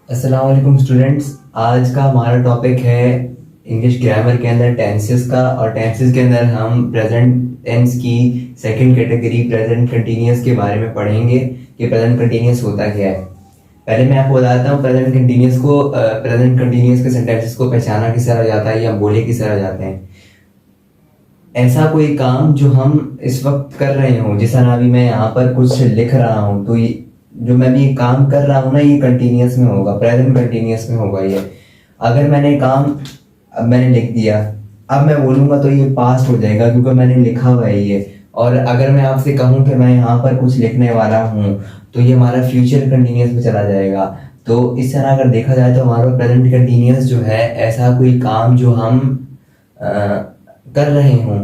अस्सलाम वालेकुम स्टूडेंट्स। आज का हमारा टॉपिक है इंग्लिश ग्रामर के अंदर टेंसेस का। और टेंसेस के अंदर हम प्रेजेंट टेंस की सेकंड कैटेगरी प्रेजेंट कंटिन्यूअस के बारे में पढ़ेंगे कि प्रेजेंट कंटिन्यूअस होता क्या है। पहले मैं आपको बताता हूँ प्रेजेंट कंटिन्यूअस के सेंटेंसेस को पहचाना किस तरह जाता है या बोले किस तरह जाते हैं। ऐसा कोई काम जो हम इस वक्त कर रहे हो, जिस तरह अभी मैं यहाँ पर कुछ लिख रहा हूँ, तो ये जो मैं भी काम कर रहा हूँ ना, ये कंटिन्यूअस में होगा, प्रेजेंट कंटिन्यूअस में होगा। ये अगर मैंने काम अब मैंने लिख दिया, अब मैं बोलूंगा तो ये पास्ट हो जाएगा क्योंकि मैंने लिखा हुआ है ये। और अगर मैं आपसे कहूँ कि मैं यहाँ पर कुछ लिखने वाला हूँ, तो ये हमारा फ्यूचर कंटिन्यूअस में चला जाएगा। तो इस तरह अगर देखा जाए तो हमारा प्रेजेंट कंटिन्यूअस जो है, ऐसा कोई काम जो हम कर रहे हों,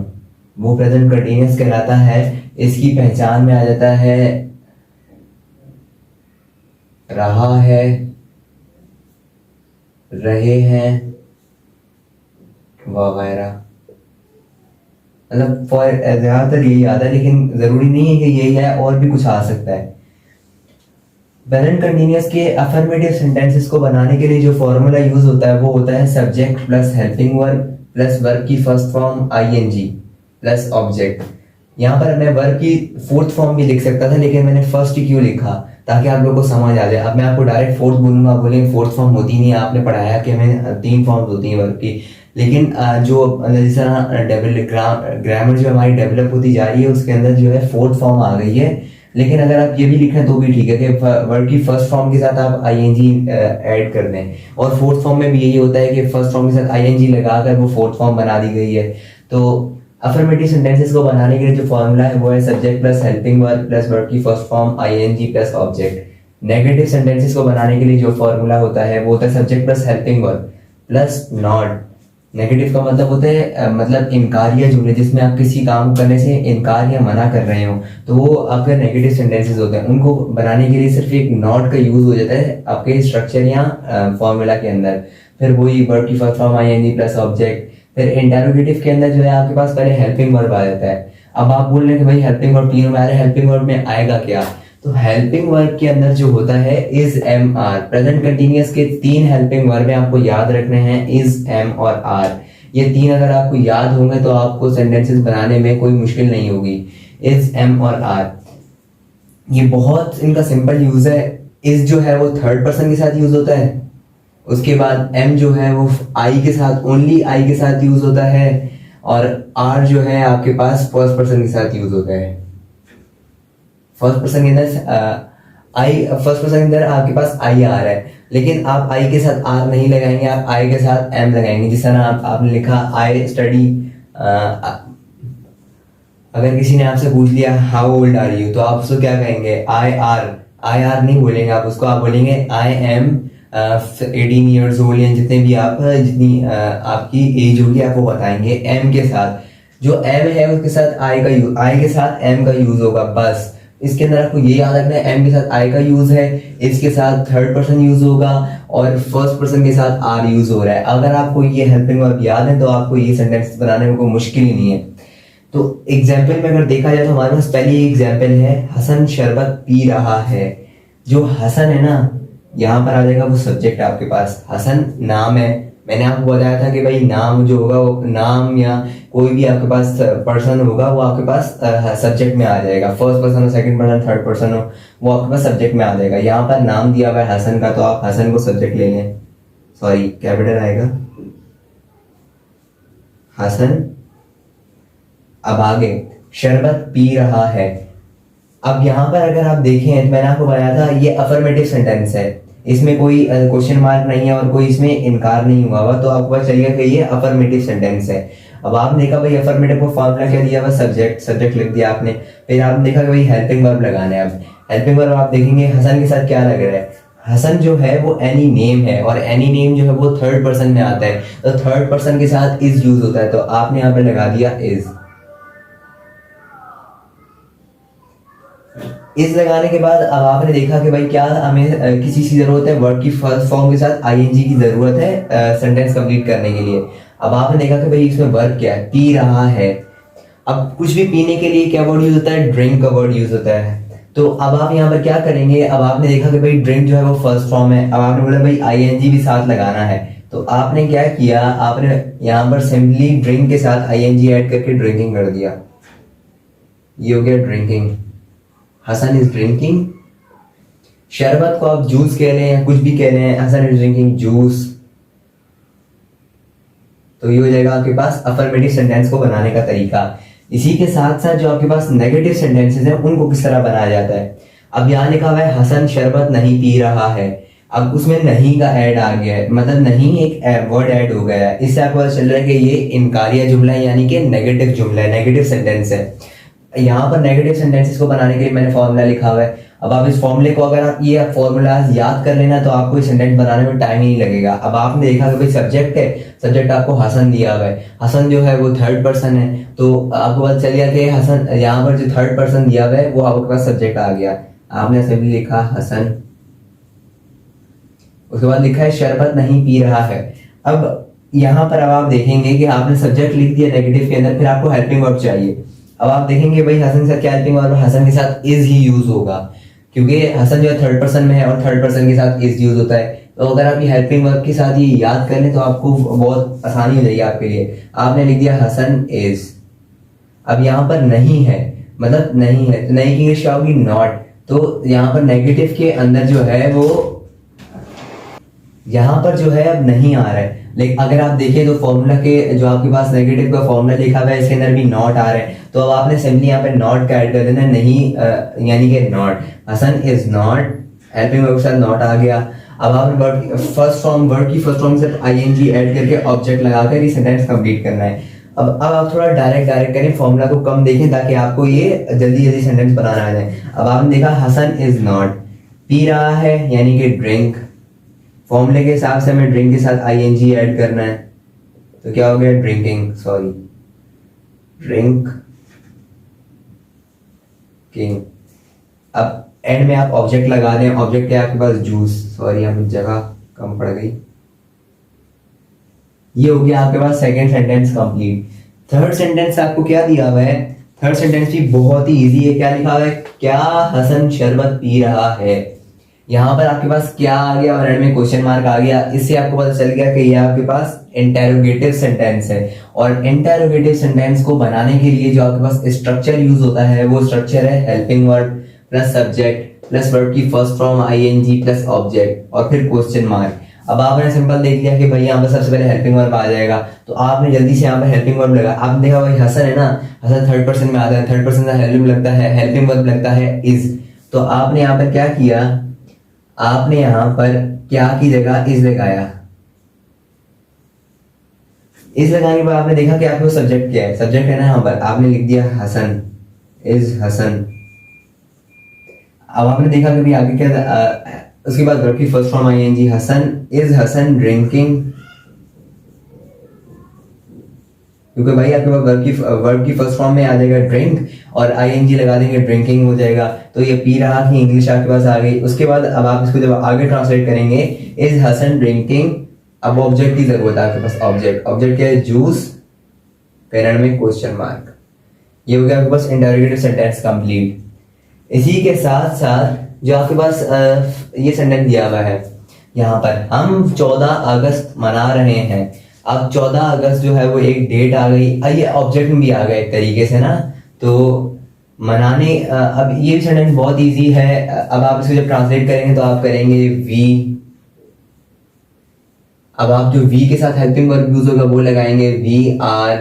वो प्रेजेंट कंटिन्यूअस कहलाता है। इसकी पहचान में आ जाता है रहा है, रहे हैं वगैरह। मतलब फॉर ज्यादातर यही आता है, लेकिन जरूरी नहीं है कि यही है, और भी कुछ आ सकता है। प्रेजेंट कंटिन्यूअस के अफर्मेटिव सेंटेंसेस को बनाने के लिए जो फॉर्मूला यूज होता है वो होता है subject plus helping verb plus verb की first form ING plus object. यहाँ पर मैं वर्ब की फोर्थ फॉर्म भी लिख सकता था, लेकिन मैंने फर्स्ट ही क्यों लिखा, ताकि आप लोगों को समझ आ जाए। अब मैं आपको डायरेक्ट फोर्थ बोलूंगा, आप बोलेंगे फोर्थ फॉर्म होती नहीं है, आपने पढ़ाया कि हमें तीन फॉर्म्स होती हैं वर्ब की। लेकिन जो जिस तरह ग्रामर जो हमारी डेवलप होती जा रही है, उसके अंदर जो है फोर्थ फॉर्म आ गई है। लेकिन अगर आप ये भी लिखें तो भी ठीक है कि वर्ड की फर्स्ट फॉर्म के साथ आप आईएनजी ऐड कर दें। और फोर्थ फॉर्म में भी यही होता है कि फर्स्ट फॉर्म के साथ आईएनजी लगाकर वो फोर्थ फॉर्म बना दी गई है। तो अफर्मेटिव सेंटेंसेस को बनाने के लिए जो फॉर्मूला है वो है subject plus helping verb plus verb की first form ING plus object. Negative sentences को बनाने के लिए जो फॉर्मूला होता है वो होता है subject plus helping verb plus not. Negative का मतलब होता है मतलब इनकारिया जुमले, जिसमें आप किसी काम करने से इनकार या मना कर रहे हो, तो वो आपके नेगेटिव सेंटेंसेस होते हैं। उनको बनाने के लिए सिर्फ एक नॉट का यूज हो जाता है आपके स्ट्रक्चर या फॉर्मूला के अंदर। फिर वही वर्ब की first form ING plus object. फिर इंटेरोगेटिव के अंदर जो है आपके पास पहले हेल्पिंग वर्ब आ जाता है। अब आप बोल रहे हैं कि भाई हेल्पिंग वर्ब तीनों में आ रहा है, हेल्पिंग वर्ब में आएगा क्या? तो हेल्पिंग वर्ब के अंदर जो होता है is am are. Present continuous के तीन हेल्पिंग वर्ब आपको याद रखने हैं, इज एम और आर। ये तीन अगर आपको याद होंगे तो आपको सेंटेंसेस बनाने में कोई मुश्किल नहीं होगी। इज एम और आर, ये बहुत इनका सिंपल यूज है। इज जो है वो थर्ड पर्सन के साथ यूज होता है। उसके बाद एम जो है वो आई के साथ, ओनली आई के साथ यूज होता है। और आर जो है आपके पास फर्स्ट पर्सन के साथ यूज होता है। फर्स्ट पर्सन के अंदर आई, फर्स्ट पर्सन के अंदर आपके पास आई आ रहा है, लेकिन आप आई के साथ आर नहीं लगाएंगे, आप आई के साथ एम लगाएंगे। जिस तरह आपने लिखा आई स्टडी। अगर किसी ने आपसे पूछ लिया हाउ ओल्ड आर यू, तो आप उसको क्या कहेंगे? आई आर नहीं बोलेंगे आप उसको, आप बोलेंगे आई एम 18 ईयर्स ओल्ड, या जितने भी आप जितनी आपकी एज होगी आप वो बताएंगे एम के साथ। जो एम है उसके साथ आई के साथ एम का यूज होगा बस। इसके अंदर आपको ये याद रखना है एम के साथ आई का यूज है, इसके साथ थर्ड पर्सन यूज होगा, और फर्स्ट पर्सन के साथ आर यूज हो रहा है। अगर आपको ये हेल्पिंग वर्ब याद है तो आपको ये सेंटेंस बनाने में कोई मुश्किल ही नहीं है। तो एग्जाम्पल में अगर देखा जाए तो हमारे पास पहली एग्जाम्पल है हसन शरबत पी रहा है। जो हसन है ना, यहाँ पर आ जाएगा वो सब्जेक्ट आपके पास। हसन नाम है, मैंने आपको बताया था कि भाई नाम जो होगा वो नाम या कोई भी आपके पास पर्सन होगा वो आपके पास सब्जेक्ट में आ जाएगा। फर्स्ट पर्सन हो, सेकंड पर्सन, थर्ड पर्सन हो, वो आपके पास सब्जेक्ट में आ जाएगा। यहाँ पर नाम दिया हुआ है हसन का, तो आप हसन को सब्जेक्ट ले लें। सॉरी, कैपिटल आएगा हसन। अब आगे शरबत पी रहा है। अब यहाँ पर अगर आप देखें तो मैंने आपको बताया था ये अफर्मेटिव सेंटेंस है, इसमें कोई क्वेश्चन मार्क नहीं है और कोई इसमें इनकार नहीं हुआ हुआ, तो आपको पता चलेगा कि ये अफर्मेटिव सेंटेंस है। अब आपने देखा भाई अफर्मेटिव को फॉर्मूला क्या दिया हुआ? सब्जेक्ट लिख दिया आपने। फिर आपने देखा कि भाई हेल्पिंग वर्ब लगाना है। अब हेल्पिंग वर्ब आप देखेंगे हसन के साथ क्या लग रहा है? हसन जो है वो एनी नेम है, और एनी नेम जो है वो थर्ड पर्सन में आता है, तो थर्ड पर्सन के साथ इज यूज होता है, तो आपने यहाँ पर लगा दिया इज। इस लगाने के बाद अब आपने देखा कि भाई क्या हमें किसी की जरूरत है? वर्ड की फर्स्ट फॉर्म के साथ आईएनजी की जरूरत है सेंटेंस कंप्लीट करने के लिए। अब आपने देखा कि भाई इसमें वर्ब क्या है? पी रहा है। अब कुछ भी पीने के लिए क्या वर्ड यूज होता है? ड्रिंक का वर्ड यूज होता है। तो अब आप यहाँ पर क्या करेंगे, अब आपने देखा कि भाई ड्रिंक जो है वो फर्स्ट फॉर्म है, अब आपने बोला भाई आईएनजी भी साथ लगाना है, तो आपने क्या किया, आपने यहाँ पर सिंपली ड्रिंक के साथ आईएनजी ऐड करके ड्रिंकिंग कर दिया। ये हो गया ड्रिंकिंग। Hasan is drinking. शरबत को आप जूस कह रहे हैं, कुछ भी कह रहे हैं, हसन इज ड्रिंकिंग जूस। तो ये हो जाएगा आपके पास अफर्मेटिव सेंटेंस को बनाने का तरीका। इसी के साथ साथ जो आपके पास नेगेटिव सेंटेंसेस हैं उनको किस तरह बनाया जाता है। अब यहाँ लिखा हुआ है हसन शरबत नहीं पी रहा है, अब उसमें नहीं का ऐड आ गया है, मतलब नहीं एक वर्ड ऐड हो गया है, इससे आपको पता चल रहा है कि ये इनकारिया जुमला है, यानी कि नेगेटिव जुमला है, नेगेटिव सेंटेंस है। यहाँ पर नेगेटिव सेंटेंसेस को बनाने के लिए मैंने फॉर्मूला लिखा हुआ है। अब आप इस फॉर्मूले को अगर आप ये फॉर्मूलाज याद कर लेना तो आपको इस सेंटेंस बनाने में टाइम ही नहीं लगेगा। अब आपने देखा कि भाई सब्जेक्ट है, सब्जेक्ट आपको हसन दिया हुआ है, हसन जो है वो थर्ड पर्सन है, तो आपको पता चल गया कि हसन यहाँ पर जो थर्ड पर्सन दिया हुआ है वो आपके पास सब्जेक्ट आ गया। आपने सिंपली लिखा हसन, उसके बाद लिखा है शरबत नहीं पी रहा है। अब यहाँ पर अब आप देखेंगे कि आपने सब्जेक्ट लिख दिया नेगेटिव के अंदर, फिर आपको हेल्पिंग वर्ब चाहिए। अब आप देखेंगे भाई हसन के साथ क्या हेल्पिंग वर्ब, हसन के साथ इज ही यूज होगा, क्योंकि हसन जो है थर्ड पर्सन में है और थर्ड पर्सन के साथ इज यूज होता है। तो अगर आप ये हेल्पिंग वर्ब के साथ ये याद कर लें तो आपको बहुत आसानी हो जाएगी आपके लिए। आपने लिख दिया हसन इज। अब यहाँ पर नहीं है, मतलब नहीं है, तो नहीं की इंग्लिश क्या होगी, नॉट। तो यहाँ पर नेगेटिव के अंदर जो है वो यहाँ पर जो है अब नहीं आ रहा है, लेकिन अगर आप देखें तो फॉर्मूला के जो आपके पास नेगेटिव का फॉर्मूला लिखा हुआ है इसके अंदर भी नॉट आ रहा है, तो अब आपने सिंपली यहाँ पे नॉट का ऐड कर देना, नहीं यानी कि not, Hassan is not, helping verb के साथ नॉट आ गया। अब आपने वर्ड फर्स्ट फॉर्म, वर्ड की फर्स्ट फॉर्म से आईएनजी ऐड करके ऑब्जेक्ट लगाकर ये सेंटेंस कंप्लीट करना है। अब आप थोड़ा डायरेक्ट करें, फॉर्मूला को कम देखें ताकि आपको ये जल्दी जल्दी सेंटेंस बनाना आ जाए। अब आपने देखा हसन इज नॉट पी रहा है, यानी कि ड्रिंक, फॉर्मूले के हिसाब से हमें ड्रिंक के साथ आईएनजी ऐड करना है, तो क्या हो गया ड्रिंकिंग, सॉरी ड्रिंक किंग। अब एंड में आप ऑब्जेक्ट लगा दें, ऑब्जेक्ट है आपके पास जूस, सॉरी यहाँ पे जगह कम पड़ गई। ये हो गया आपके पास second sentence complete. Third sentence आपको क्या दिया हुआ है, थर्ड सेंटेंस भी बहुत ही इजी है। क्या लिखा हुआ है, क्या हसन शरबत पी रहा है। यहाँ पर आपके पास क्या आ गया और एंड में क्वेश्चन मार्क आ गया, इससे आपको पता चल गया कि ये आपके पास इंटेरोगेटिव सेंटेंस है। और इंटेरोगेटिव सेंटेंस को बनाने के लिए जो आपके पास स्ट्रक्चर यूज होता है वो स्ट्रक्चर है helping verb plus subject plus verb की first form ING plus object और फिर क्वेश्चन मार्क। अब आपने सिंपल देख लिया कि भाई यहाँ पर सबसे पहले हेल्पिंग वर्ब आ जाएगा, तो आपने जल्दी से यहाँ पर हेल्पिंग वर्ब लगा। आपने देखा भाई हसन है ना, हसन थर्ड पर्सन में आता है, थर्ड पर्सन का हेल्पिंग लगता है, हेल्पिंग वर्ब लगता है इज। तो आपने यहाँ पर क्या किया, आपने यहाँ पर क्या की जगह इज लगाया। इज लगाने के बाद आपने देखा कि आपको सब्जेक्ट क्या है, सब्जेक्ट है ना यहाँ पर, आपने लिख दिया हसन इज हसन। अब आपने देखा कि भी आगे क्या, उसके बाद वर्ब की first form ING, Hassan is Hassan drinking, क्योंकि भाई आपके पास वर्ब की फर्स्ट फॉर्म में आ जाएगा ड्रिंक और आईएनजी लगा देंगे ड्रिंकिंग हो जाएगा, तो ये पी रहा की इंग्लिश आपके पास आ गई। उसके बाद अब आप इसको जब आगे ट्रांसलेट करेंगे, इज हसन ड्रिंकिंग, अब ऑब्जेक्ट की जरूरत है आपके पास, ऑब्जेक्ट, ऑब्जेक्ट क्या है जूस, पेरेंट में क्वेश्चन मार्क। ये हो गया आपके पास इंटरोगेटिव सेंटेंस कंप्लीट। इसी के साथ साथ जो आपके पास ये सेंटेंस दिया हुआ है यहाँ पर, हम 14 अगस्त मना रहे हैं। अब 14 अगस्त जो है वो एक डेट आ गई, ये ऑब्जेक्ट में भी आ गया एक तरीके से ना, तो मनाने, अब ये भी सेंटेंस बहुत इजी है। अब आप इसको जब ट्रांसलेट करेंगे तो आप करेंगे वी, अब आप जो वी के साथ हेल्पिंग वर्ब यूज होगा वो लगाएंगे, वी आर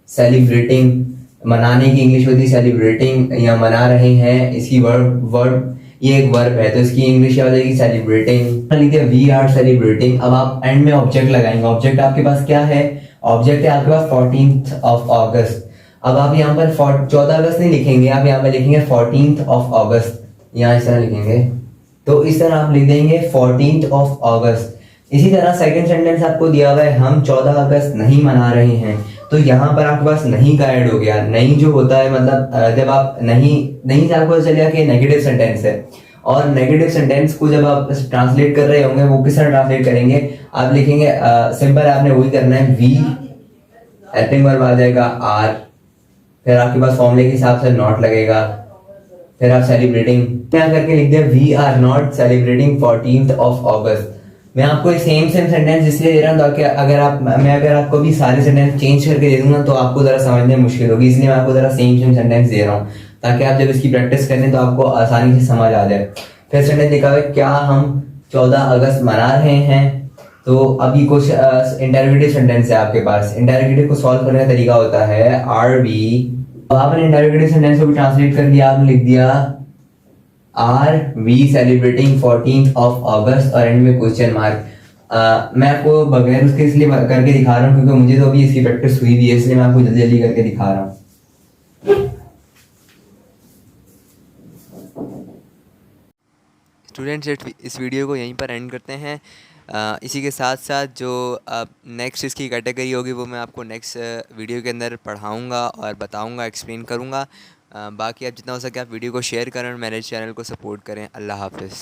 सेलिब्रेटिंग, मनाने की इंग्लिश होती है सेलिब्रेटिंग, या मना रहे हैं, इसकी वर्ब ये एक वर्ब है तो इसकी इंग्लिश क्या हो जाएगी सेलिब्रेटिंग, लिखते हैं वी आर सेलिब्रेटिंग। अब आप एंड में ऑब्जेक्ट लगाएंगे, ऑब्जेक्ट आपके पास क्या है, ऑब्जेक्ट है आपके पास 14th of August। अब आप यहाँ पर 14 अगस्त नहीं लिखेंगे, आप यहाँ पर लिखेंगे 14th of August, यहाँ इस तरह लिखेंगे, तो इस तरह आप लिख देंगे 14th of August। इसी तरह सेकंड सेंटेंस आपको दिया हुआ है, हम 14 अगस्त नहीं मना रहे हैं, तो यहाँ पर आपके पास नहीं का ऐड हो गया। नहीं जो होता है मतलब जब आप नहीं से आपको चल गया कि नेगेटिव सेंटेंस है, और नेगेटिव सेंटेंस को जब आप ट्रांसलेट कर रहे होंगे वो किस तरह ट्रांसलेट करेंगे, आप लिखेंगे सिंपल आपने वही करना है, वी हेल्पिंग वर्ब आ जाएगा आर, फिर आपके पास फॉर्मूले के हिसाब से नॉट लगेगा, फिर आप सेलिब्रेटिंग क्या करके लिख दिया, we are not celebrating 14th of August। मैं आपको सेम सेम सेंटेंस इसलिए दे रहा हूँ ताकि अगर आपको भी सारे सेंटेंस चेंज करके दे दूंगा तो आपको जरा समझने में मुश्किल होगी, इसलिए मैं आपको जरा सेम सेम सेंटेंस दे रहा हूँ ताकि आप जब इसकी प्रैक्टिस करें तो आपको आसानी से समझ आ जाए। फिर सेंटेंस लिखा हुआ है, क्या हम 14 अगस्त मना रहे हैं। तो अभी कुछ इंटरोगेटिव सेंटेंस है आपके पास। इंटरोगेटिव को सॉल्व करने का तरीका होता है आर वी। आपने इंटरोगेटिव सेंटेंस को भी ट्रांसलेट कर दिया, आपने लिख दिया are we celebrating 14th of August और एंड में क्वेश्चन मार्क। मैं आपको बगैर उसके इसलिए करके दिखा रहा हूँ क्योंकि मुझे तो अभी इसकी प्रैक्टिस हुई भी है, इसलिए मैं आपको जल्दी जल्दी करके दिखा रहा हूँ। स्टूडेंट्स, इस वीडियो को यहीं पर एंड करते हैं। इसी के साथ साथ जो नेक्स्ट इसकी कैटेगरी होगी वो मैं आपको नेक्स्ट वीडियो के अंदर पढ़ाऊँगा और बताऊँगा, एक्सप्लेन करूँगा। बाकी आप जितना हो सके आप वीडियो को शेयर करें और मेरे चैनल को सपोर्ट करें। अल्लाह हाफ़िज़।